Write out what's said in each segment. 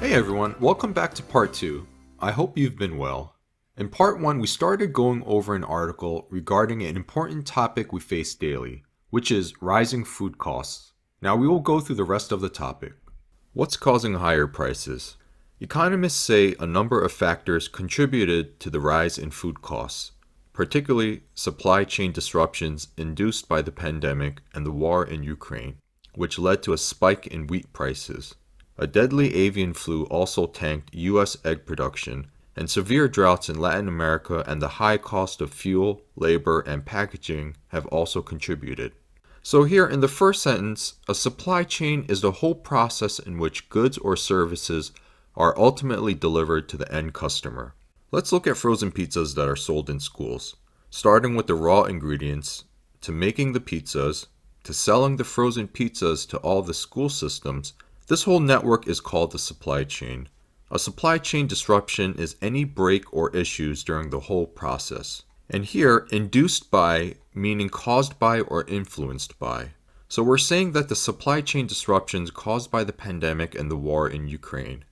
Hey everyone, welcome back to part 2. I hope you've been well. In part 1, we started going over an article regarding an important topic we face daily, which is rising food costs. Now we will go through the rest of the topic. What's causing higher prices? Economists say a number of factors contributed to the rise in food costs, particularly supply chain disruptions induced by the pandemic and the war in Ukraine, which led to a spike in wheat prices. A deadly avian flu also tanked U.S. egg production, and severe droughts in Latin America and the high cost of fuel, labor, and packaging have also contributed. So here in the first sentence, a supply chain is the whole process in which goods or services are ultimately delivered to the end customer. Let's look at frozen pizzas that are sold in schools, starting with the raw ingredients, to making the pizzas, to selling the frozen pizzas to all the school systems. This whole network is called the supply chain. A supply chain disruption is any break or issues during the whole process. And here, induced by, meaning caused by or influenced by. So we're saying that the supply chain disruptions caused by the pandemic and the war in Ukraine.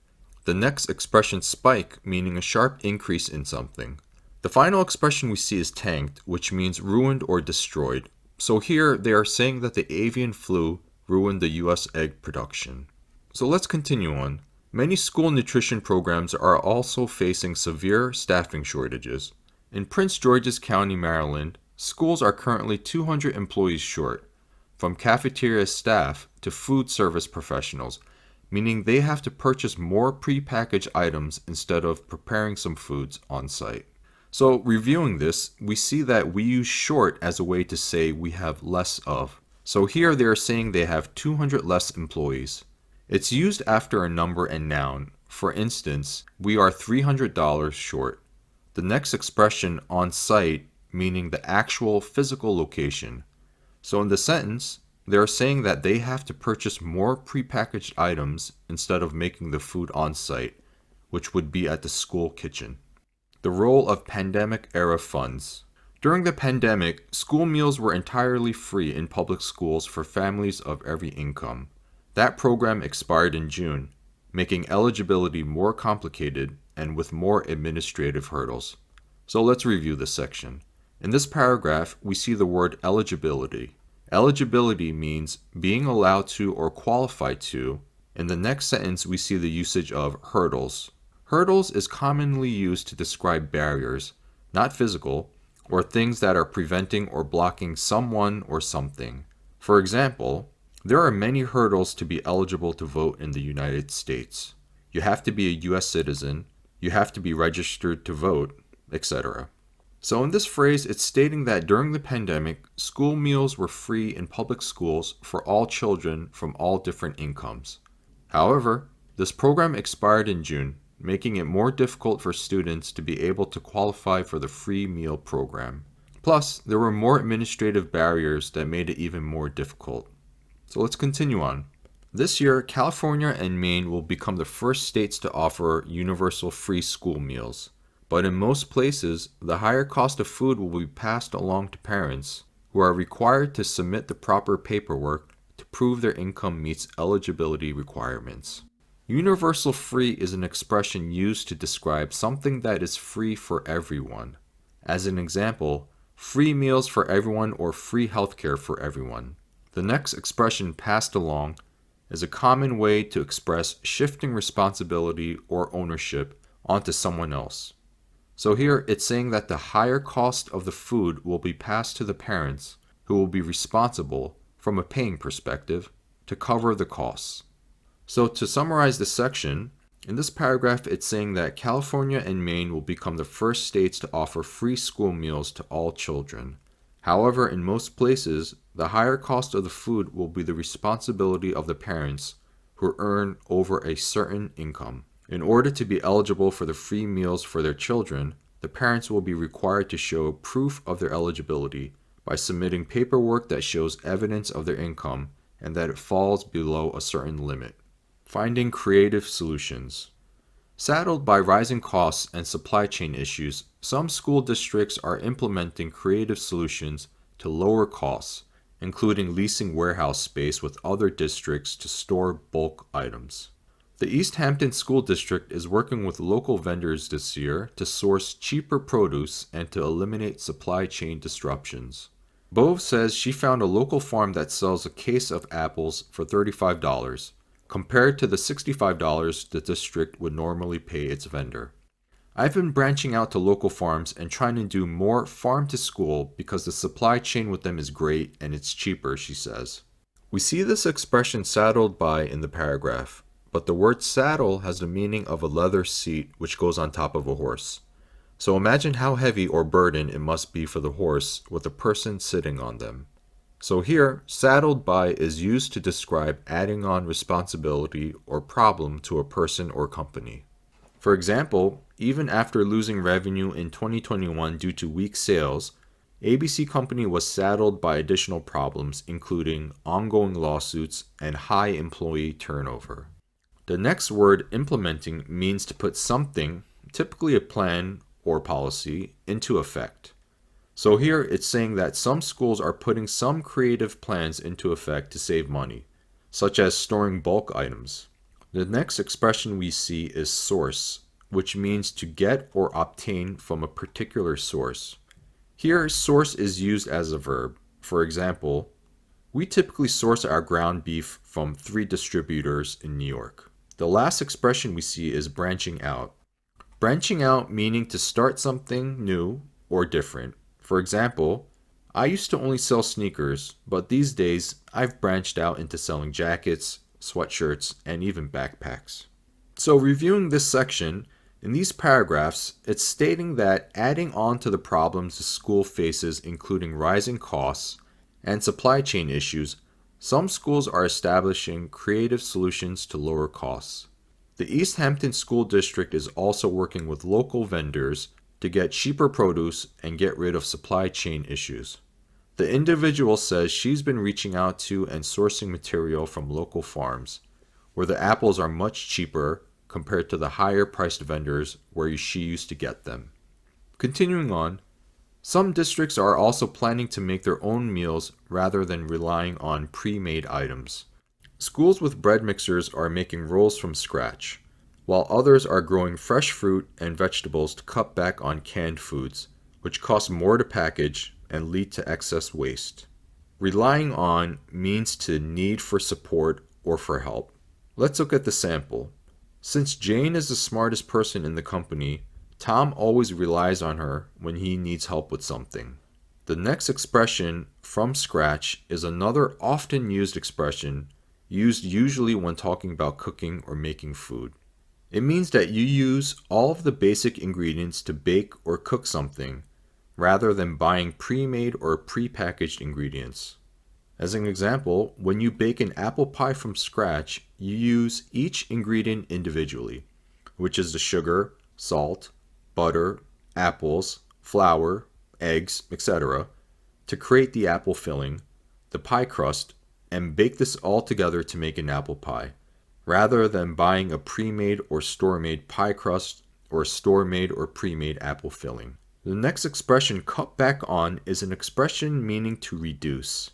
The next expression, spike, meaning a sharp increase in something. The final expression we see is tanked, which means ruined or destroyed. So here, they are saying that the avian flu ruined the U.S. egg production. So let's continue on. Many school nutrition programs are also facing severe staffing shortages. In Prince George's County, Maryland, schools are currently 200 employees short, from cafeteria staff to food service professionals, meaning they have to purchase more prepackaged items instead of preparing some foods on site. So reviewing this, we see that we use short as a way to say we have less of. So here they are saying they have 200 less employees. It's used after a number and noun. For instance, we are $300 short. The next expression, on site, meaning the actual physical location. So in the sentence, they are saying that they have to purchase more prepackaged items instead of making the food on site, which would be at the school kitchen. The role of pandemic-era funds. During the pandemic, school meals were entirely free in public schools for families of every income. That program expired in June, making eligibility more complicated and with more administrative hurdles. So let's review this section. In this paragraph, we see the word eligibility. Eligibility means being allowed to or qualified to. In the next sentence, we see the usage of hurdles. Hurdles is commonly used to describe barriers, not physical, or things that are preventing or blocking someone or something. For example, there are many hurdles to be eligible to vote in the United States. You have to be a U.S. citizen, you have to be registered to vote, etc. So in this phrase, it's stating that during the pandemic, school meals were free in public schools for all children from all different incomes. However, this program expired in June, making it more difficult for students to be able to qualify for the free meal program. Plus, there were more administrative barriers that made it even more difficult. So let's continue on. This year, California and Maine will become the first states to offer universal free school meals. But in most places, the higher cost of food will be passed along to parents, who are required to submit the proper paperwork to prove their income meets eligibility requirements. Universal free is an expression used to describe something that is free for everyone. As an example, free meals for everyone or free healthcare for everyone. The next expression, passed along, is a common way to express shifting responsibility or ownership onto someone else. So here it's saying that the higher cost of the food will be passed to the parents, who will be responsible, from a paying perspective, to cover the costs. So to summarize this section, in this paragraph it's saying that California and Maine will become the first states to offer free school meals to all children. However, in most places, the higher cost of the food will be the responsibility of the parents who earn over a certain income. In order to be eligible for the free meals for their children, the parents will be required to show proof of their eligibility by submitting paperwork that shows evidence of their income and that it falls below a certain limit. Finding creative solutions. Saddled by rising costs and supply chain issues, some school districts are implementing creative solutions to lower costs, including leasing warehouse space with other districts to store bulk items. The East Hampton School District is working with local vendors this year to source cheaper produce and to eliminate supply chain disruptions. Bove says she found a local farm that sells a case of apples for $35, compared to the $65 the district would normally pay its vendor. I've been branching out to local farms and trying to do more farm to school because the supply chain with them is great and it's cheaper, she says. We see this expression saddled by in the paragraph, but the word saddle has the meaning of a leather seat which goes on top of a horse. So imagine how heavy or burden it must be for the horse with a person sitting on them. So here, saddled by is used to describe adding on responsibility or problem to a person or company. For example, even after losing revenue in 2021 due to weak sales, ABC Company was saddled by additional problems including ongoing lawsuits and high employee turnover. The next word, implementing, means to put something, typically a plan or policy, into effect. So here it's saying that some schools are putting some creative plans into effect to save money, such as storing bulk items. The next expression we see is source, which means to get or obtain from a particular source. Here, source is used as a verb. For example, we typically source our ground beef from 3 distributors in New York. The last expression we see is branching out. Branching out meaning to start something new or different. For example, I used to only sell sneakers, but these days I've branched out into selling jackets, sweatshirts, and even backpacks. So reviewing this section, in these paragraphs, it's stating that adding on to the problems the school faces, including rising costs and supply chain issues, some schools are establishing creative solutions to lower costs. The East Hampton School District is also working with local vendors to get cheaper produce and get rid of supply chain issues. The individual says she's been reaching out to and sourcing material from local farms, where the apples are much cheaper compared to the higher priced vendors where she used to get them. Continuing on, some districts are also planning to make their own meals rather than relying on pre-made items. Schools with bread mixers are making rolls from scratch, while others are growing fresh fruit and vegetables to cut back on canned foods, which cost more to package and lead to excess waste. Relying on means to need for support or for help. Let's look at the sample. Since Jane is the smartest person in the company, Tom always relies on her when he needs help with something. The next expression, from scratch, is another often used expression, used usually when talking about cooking or making food. It means that you use all of the basic ingredients to bake or cook something, rather than buying pre-made or pre-packaged ingredients. As an example, when you bake an apple pie from scratch, you use each ingredient individually, which is the sugar, salt, butter, apples, flour, eggs, etc., to create the apple filling, the pie crust, and bake this all together to make an apple pie, rather than buying a pre-made or store-made pie crust or a store-made or pre-made apple filling. The next expression, cut back on, is an expression meaning to reduce.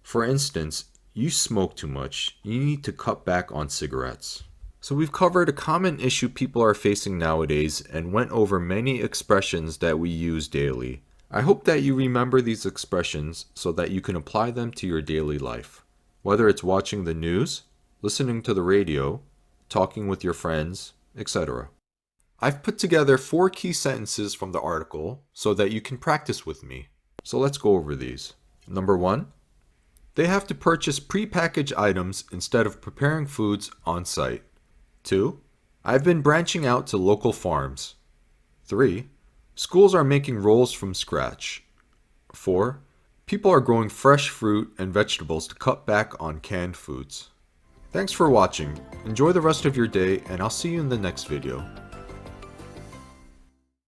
For instance, you smoke too much, you need to cut back on cigarettes. So we've covered a common issue people are facing nowadays and went over many expressions that we use daily. I hope that you remember these expressions so that you can apply them to your daily life, whether it's watching the news, listening to the radio, talking with your friends, etc. I've put together 4 key sentences from the article so that you can practice with me. So let's go over these. Number 1, they have to purchase prepackaged items instead of preparing foods on site. 2, I've been branching out to local farms. 3, schools are making rolls from scratch. 4, people are growing fresh fruit and vegetables to cut back on canned foods. Thanks for watching. Enjoy the rest of your day, and I'll see you in the next video.